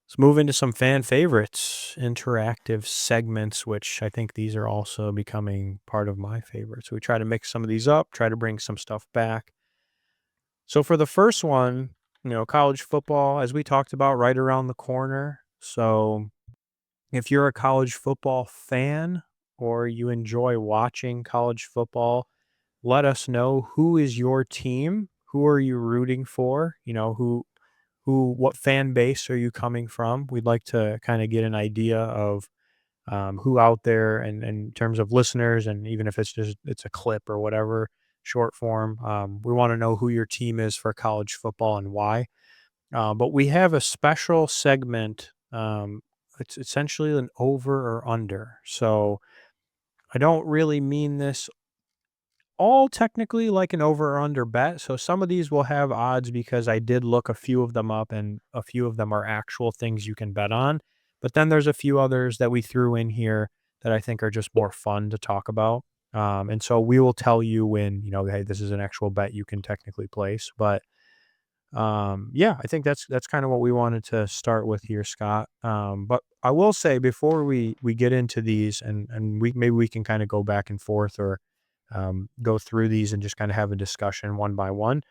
Let's move into some fan favorites, interactive segments, which I think these are also becoming part of my favorites. We try to mix some of these up, try to bring some stuff back. So for the first one, college football, as we talked about, right around the corner. So if you're a college football fan or you enjoy watching college football, let us know, who is your team? Who are you rooting for? What fan base are you coming from? We'd like to kind of get an idea of who out there, and in terms of listeners, and even if it's a clip or whatever, short form. We want to know who your team is for college football and why. But we have a special segment. It's essentially an over or under. So I don't really mean this all technically like an over or under bet. So some of these will have odds because I did look a few of them up, and a few of them are actual things you can bet on. But then there's a few others that we threw in here that I think are just more fun to talk about. And so we will tell you when, hey, this is an actual bet you can technically place. But yeah, I think that's kind of what we wanted to start with here, Scott. But I will say, before we get into these, and maybe we can kind of go back and forth, or go through these and just kind of have a discussion one by one.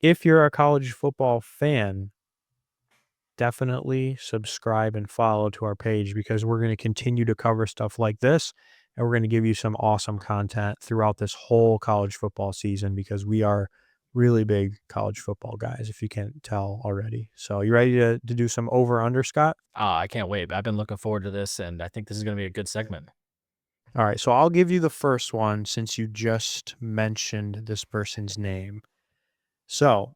If you're a college football fan, definitely subscribe and follow to our page, because we're going to continue to cover stuff like this. And we're going to give you some awesome content throughout this whole college football season, because we are really big college football guys, if you can't tell already. So you ready to do some over under, Scott? I can't wait. I've been looking forward to this, and I think this is going to be a good segment. All right. So I'll give you the first one, since you just mentioned this person's name. So,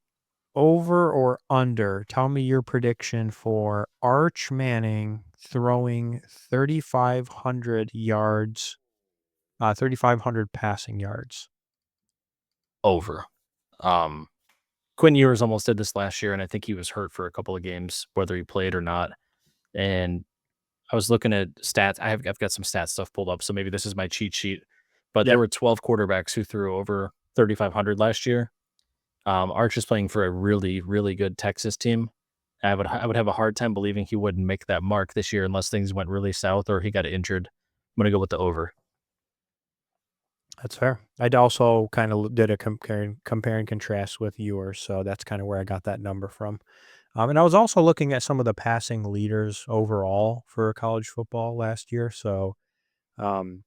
over or under, tell me your prediction for Arch Manning throwing 3,500 yards, 3,500 passing yards. Over. Um, Quinn Ewers almost did this last year, and I think he was hurt for a couple of games, whether he played or not. And I was looking at stats. I've got some stats stuff pulled up, so maybe this is my cheat sheet. But there Yep. were 12 quarterbacks who threw over 3,500 last year. Arch is playing for a really, really good Texas team. I would have a hard time believing he wouldn't make that mark this year unless things went really south or he got injured. I'm gonna go with the over. That's fair. I also kind of did a compare and contrast with yours, so that's kind of where I got that number from. And I was also looking at some of the passing leaders overall for college football last year. So um,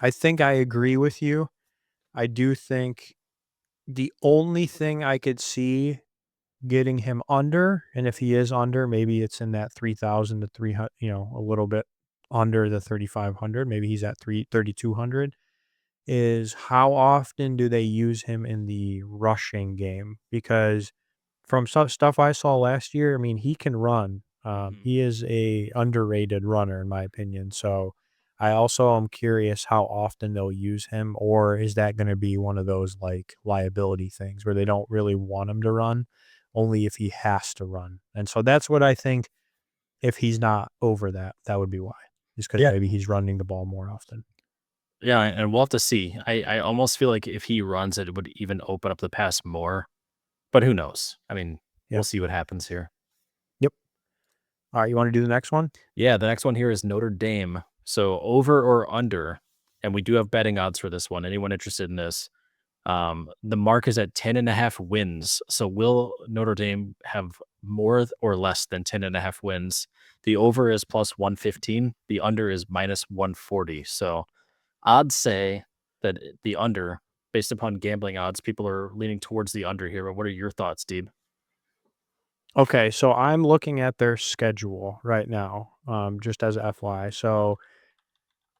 I think I agree with you. I do think the only thing I could see getting him under, and if he is under, maybe it's in that 3,000 to 300, a little bit under the 3,500. Maybe he's at 3,200. Is how often do they use him in the rushing game? Because from some stuff I saw last year, I mean, he can run. Mhm. He is a underrated runner, in my opinion. So I also am curious how often they'll use him, or is that going to be one of those like liability things where they don't really want him to run, only if he has to run. And so that's what I think. If he's not over that, that would be why. Just because Yeah. maybe he's running the ball more often. Yeah, and we'll have to see. I almost feel like if he runs it would even open up the pass more, but who knows? I mean, we'll Yep. see what happens here. Yep. All right. You want to do the next one? Yeah, the next one here is Notre Dame. So over or under, and we do have betting odds for this one. Anyone interested in this? The mark is at 10.5 wins. So will Notre Dame have more or less than 10.5 wins? The over is plus 115. The under is minus 140. So odds say that the under, based upon gambling odds, people are leaning towards the under here. But what are your thoughts, Deeb? Okay, so I'm looking at their schedule right now, just as a FYI. So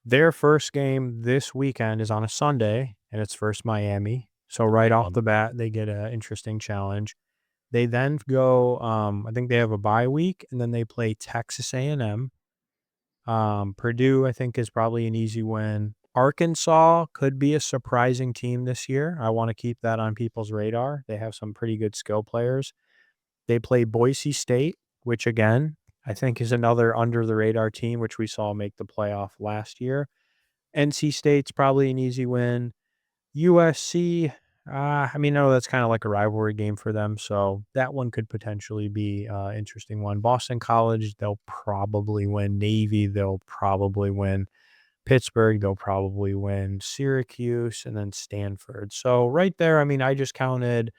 their first game this weekend is on a Sunday, and it's versus Miami. So It's a right big off one. the bat, they get an interesting challenge. They then go. I think they have a bye week, and then they play Texas A&M. Purdue, I think, is probably an easy win. Arkansas could be a surprising team this year. I want to keep that on people's radar. They have some pretty good skill players. They play Boise State, which again, I think is another under the radar team, which we saw make the playoff last year. NC State's probably an easy win. USC, I mean, no, that's kind of like a rivalry game for them, so that one could potentially be interesting one. Boston College, they'll probably win. Navy, they'll probably win. Pittsburgh, they'll probably win. Syracuse, and then Stanford. So right there, I mean, I just counted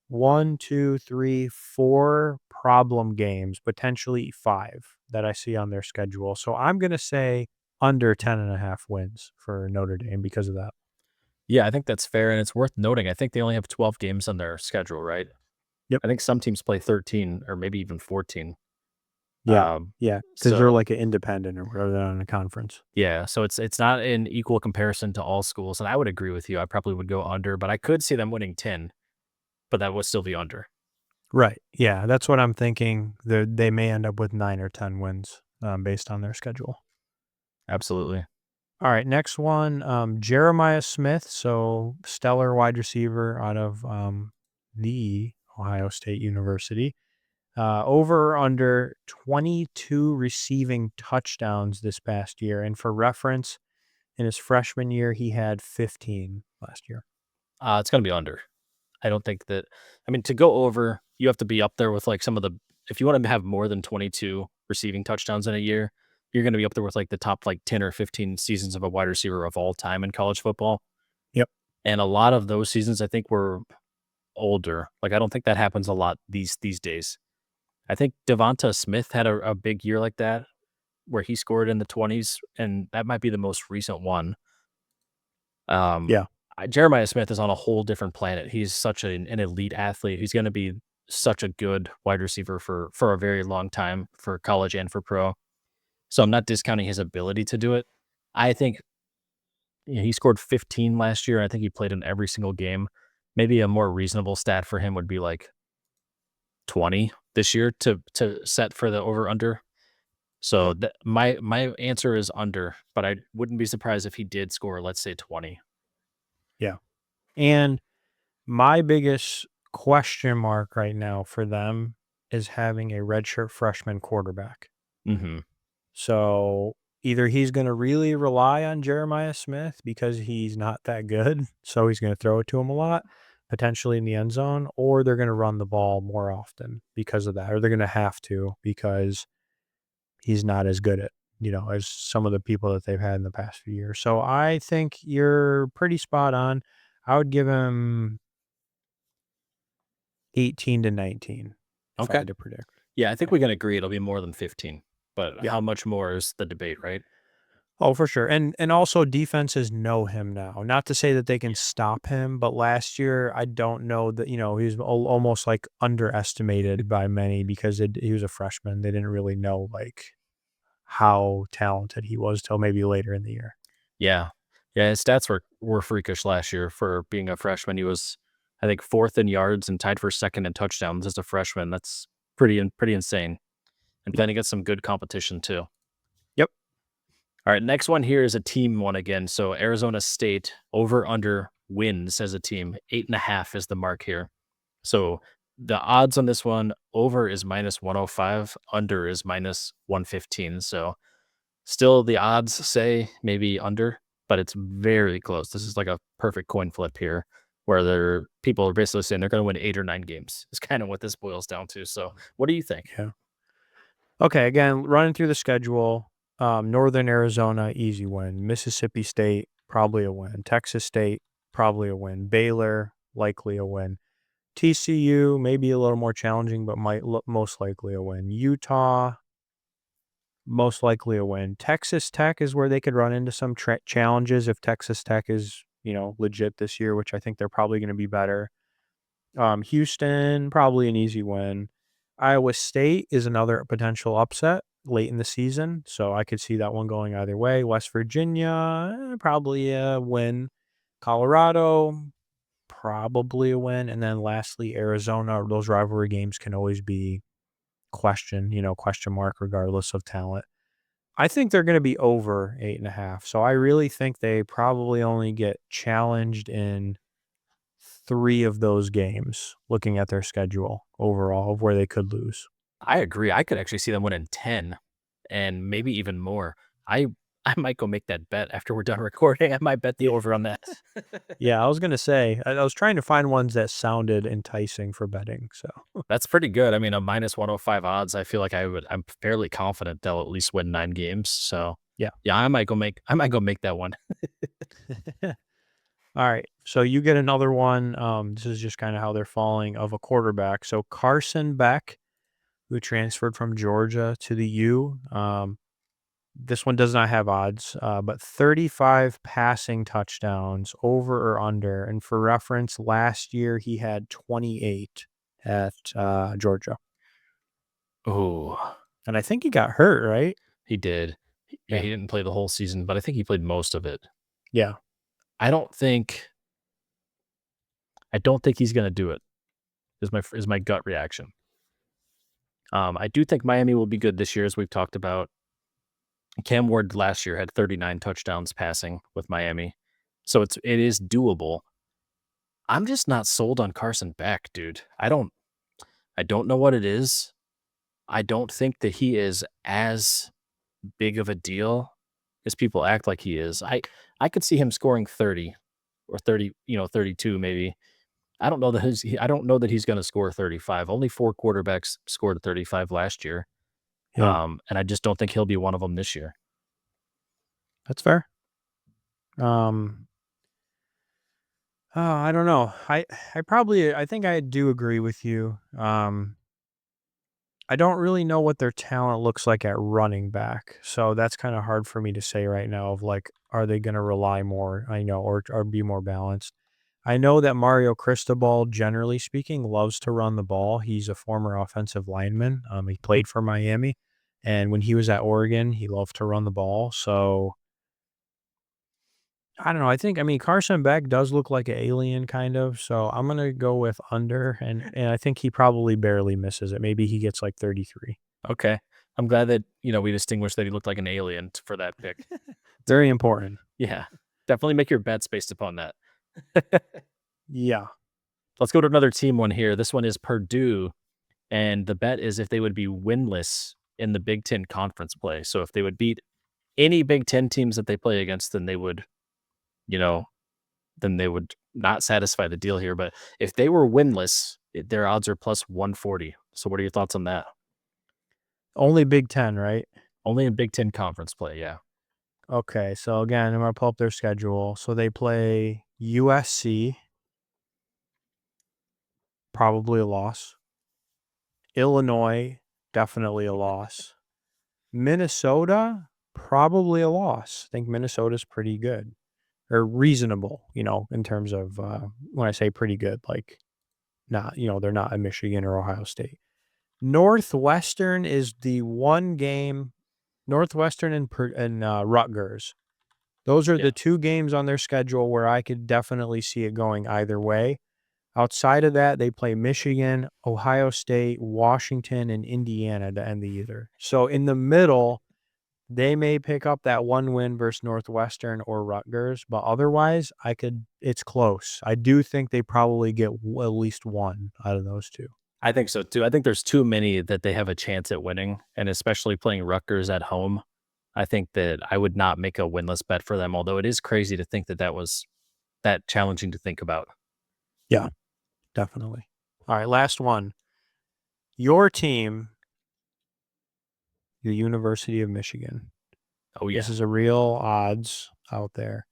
one, two, three, four problem games, potentially five that I see on their schedule. So I'm going to say under 10.5 wins for Notre Dame because of that. Yeah, I think that's fair, and it's worth noting. I think they only have 12 games on their schedule, right? Yep. I think some teams play 13 or maybe even 14. Yeah. Um, Yeah. Because they're so like an independent or whatever, they're not in a conference. yeah, so it's not an equal comparison to all schools, and I would agree with you. I probably would go under, but I could see them winning 10, but that would still be under. Right. Yeah. That's what I'm thinking. They may end up with 9 or 10 wins based on their schedule. Absolutely. All right. Next one, Jeremiah Smith. So stellar wide receiver out of the Ohio State University. Over or under 22 receiving touchdowns this past year. And for reference, in his freshman year, he had 15 last year. It's gonna be under. I don't think that. I mean, to go over, you have to be up there with like some of the. If you want to have more than 22 receiving touchdowns in a year, you're going to be up there with like the top like 10 or 15 seasons of a wide receiver of all time in college football. Yep. And a lot of those seasons, I think, were older. Like I don't think that happens a lot these days. I think Devonta Smith had a big year like that where he scored in the 20s, and that might be the most recent one. Um, Yeah. Jeremiah Smith is on a whole different planet. He's such an elite athlete. He's going to be such a good wide receiver for a very long time for college and for pro. So I'm not discounting his ability to do it. I think he scored 15 last year. I think he played in every single game. Maybe a more reasonable stat for him would be like 20 this year to set for the over under. So my answer is under, but I wouldn't be surprised if he did score, let's say 20. Yeah. And my biggest question mark right now for them is having a redshirt freshman quarterback. Hmm. So either he's going to really rely on Jeremiah Smith because he's not that good, so he's going to throw it to him a lot, potentially in the end zone, or they're going to run the ball more often because of that, or they're going to have to because he's not as good at, as some of the people that they've had in the past few years. So I think you're pretty spot on. I would give him 18 to 19 if I Okay. had to predict. Yeah, I think Yeah. we can agree it'll be more than 15, but Yeah. how much more is the debate, right? Oh, for sure. And also defenses know him now. Not to say that they can Yeah. stop him, but last year I don't know that, he's almost like underestimated by many because he was a freshman. They didn't really know like how talented he was till maybe later in the year. Yeah. Yeah, his stats were freakish last year for being a freshman. He was, I think, 4th in yards and tied for 2nd in touchdowns as a freshman. That's pretty insane. And playing against some good competition too. Yep. All right, next one here is a team one again. So Arizona State over under wins as a team. 8.5 is the mark here. So the odds on this one, over is minus 105, under is minus 115. So still the odds say maybe under, but it's very close. This is like a perfect coin flip here where people are basically saying they're going to win 8 or 9 games. It's kind of what this boils down to. So what do you think? Yeah. Okay. Again, running through the schedule, Northern Arizona, easy win. Mississippi State, probably a win. Texas State, probably a win. Baylor, likely a win. TCU, maybe a little more challenging, but most likely a win. Utah, most likely a win. Texas Tech is where they could run into some challenges if Texas Tech is, legit this year, which I think they're probably going to be better. Houston, probably an easy win. Iowa State is another potential upset late in the season, so I could see that one going either way. West Virginia, probably a win. Colorado, probably a win. And then lastly, Arizona, those rivalry games can always be question mark regardless of talent. I think they're going to be over 8.5. So I really think they probably only get challenged in 3 of those games, looking at their schedule overall of where they could lose. I agree. I could actually see them winning 10 and maybe even more. I I might go make that bet after we're done recording. I might bet the Yeah. over on that. Yeah, I was gonna say, I was trying to find ones that sounded enticing for betting, so That's pretty good. I mean, a minus 105 odds, I feel like I'm fairly confident they'll at least win 9 games. So, yeah. yeah, I might go make that one. Alright, so you get another one, this is just kinda how they're falling of a quarterback. So Carson Beck, who transferred from Georgia to the U, this one does not have odds, but 35 passing touchdowns, over or under, and for reference, last year he had 28 at, Georgia, Oh, and I think he got hurt, right? he did. Yeah, Yeah. he didn't play the whole season, but I think he played most of it. Yeah. I don't think I don't think he's gonna do it. Is my gut reaction. I do think Miami will be good this year, as we've talked about. Cam Ward last year had 39 touchdowns passing with Miami, so it is doable. I'm just not sold on Carson Beck, dude. I don't know what it is. I don't think that he is as big of a deal as people act like he is. I could see him scoring 30 or 30, 32 maybe. I don't know that he's going to score 35. Only 4 quarterbacks scored 35 last year. Yeah, And I just don't think he'll be one of them this year. that's fair. Um, I don't know. I think I do agree with you. I don't really know what their talent looks like at running back, so that's kinda hard for me to say right now of, like, are they gonna rely more, I know, or be more balanced. I know that Mario Cristobal, generally speaking, loves to run the ball. He's a former offensive lineman. He played for Miami, and when he was at Oregon, he loved to run the ball, so I don't know, I mean, Carson Beck does look like an alien kind of, so I'm gonna go with under, and I think he probably barely misses it. Maybe he gets, like, 33. Okay. I'm glad that, we distinguished that he looked like an alien for that pick. Very important. Yeah. Definitely make your bets based upon that. Yeah. Let's go to another team one here. This one is Purdue, and the bet is if they would be winless in the Big Ten conference play. So if they would beat any Big Ten teams that they play against, you know, then they would not satisfy the deal here. But if they were winless, their odds are plus 140. So what are your thoughts on that? Only Big Ten, right? Only in Big Ten conference play, yeah. Okay, so again, I'm gonna pull up their schedule. So they play USC, probably a loss. Illinois, definitely a loss. Minnesota, probably a loss. I think Minnesota's pretty good or reasonable, in terms of when I say pretty good, like not, they're not a Michigan or Ohio State. Northwestern is the one game, Northwestern and Rutgers. Those are Yeah. the 2 games on their schedule where I could definitely see it going either way. Outside of that, they play Michigan, Ohio State, Washington, and Indiana to end the year. So in the middle, they may pick up that 1 win versus Northwestern or Rutgers, but otherwise, it's close. I do think they probably get at least 1 out of those 2. I think so too. I think there's too many that they have a chance at winning, and especially playing Rutgers at home. I think that I would not make a winless bet for them, although it is crazy to think that that was that challenging to think about. Yeah, definitely. All right, last one. Your team, the University of Michigan. Oh This yeah. is a real odds out there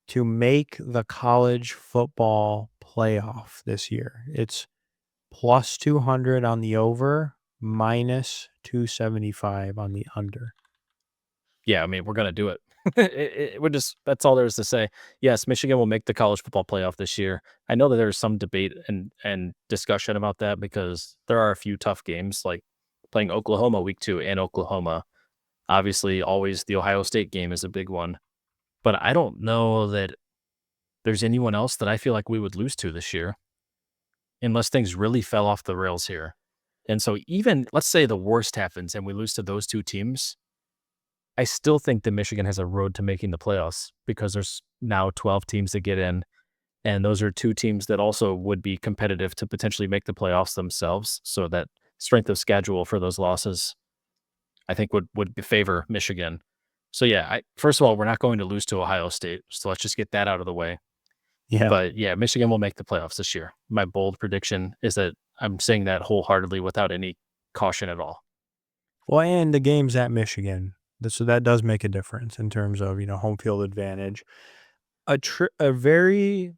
to make the college football playoff this year. It's plus 200 on the over, minus 275 on the under. Yeah, I mean, we're gonna do it. We're just that's all there is to say. Yes, Michigan will make the college football playoff this year. I know that there's some debate and discussion about that because there are a few tough games, like playing Oklahoma week 2 and Oklahoma. Obviously, always the Ohio State game is a big one, but I don't know that there's anyone else that I feel like we would lose to this year unless things really fell off the rails here. And so even let's say the worst happens and we lose to those 2 teams, I still think that Michigan has a road to making the playoffs because there's now 12 teams that get in, and those are 2 teams that also would be competitive to potentially make the playoffs themselves. So that strength of schedule for those losses, I think would favor Michigan. So yeah, first of all, we're not going to lose to Ohio State, so let's just get that out of the way. Yeah. But yeah, Michigan will make the playoffs this year. My bold prediction is that I'm saying that wholeheartedly without any caution at all. Well, and the game's at Michigan. So that does make a difference in terms of, home field advantage. A very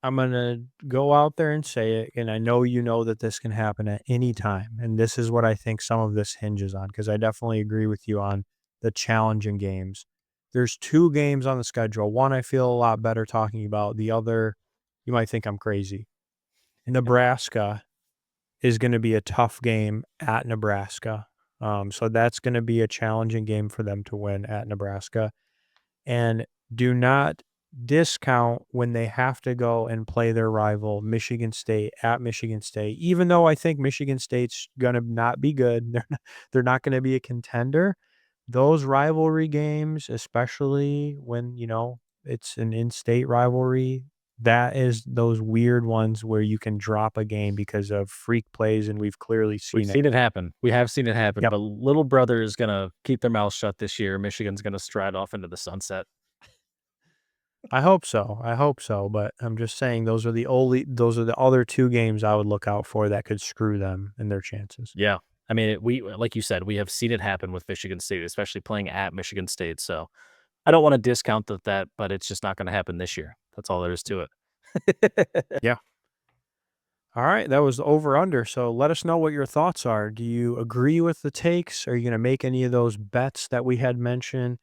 I'm gonna go out there and say it, and I know you know that this can happen at any time, and this is what I think some of this hinges on, because I definitely agree with you on the challenging games. There's 2 games on the schedule. One I feel a lot better talking about, the other, you might think I'm crazy. Nebraska is gonna be a tough game at Nebraska. So that's gonna be a challenging game for them to win at Nebraska. And do not discount when they have to go and play their rival, Michigan State, at Michigan State. Even though I think Michigan State's gonna not be good, they're not gonna be a contender. Those rivalry games, especially when, it's an in-state rivalry, that is those weird ones where you can drop a game because of freak plays, and we've clearly We've seen it. seen it happen. We have seen it happen, Yep. but little brother is gonna keep their mouth shut this year. Michigan's gonna stride off into the sunset. I hope so. I hope so, but I'm just saying those are the other 2 games I would look out for that could screw them in their chances. Yeah. I mean, we like you said, we have seen it happen with Michigan State, especially playing at Michigan State. So I don't want to discount that, but it's just not going to happen this year. That's all there is to it. Yeah. All right, that was the over under. So let us know what your thoughts are. Do you agree with the takes? Are you going to make any of those bets that we had mentioned,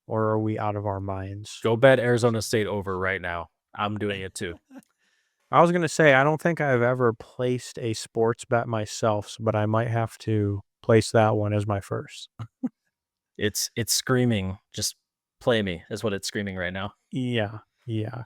or are we out of our minds? Go bet Arizona State over right now. I'm doing it too. I was going to say I don't think I've ever placed a sports bet myself, but I might have to place that one as my first. It's screaming, just play me is what it's screaming right now. Yeah. Yeah.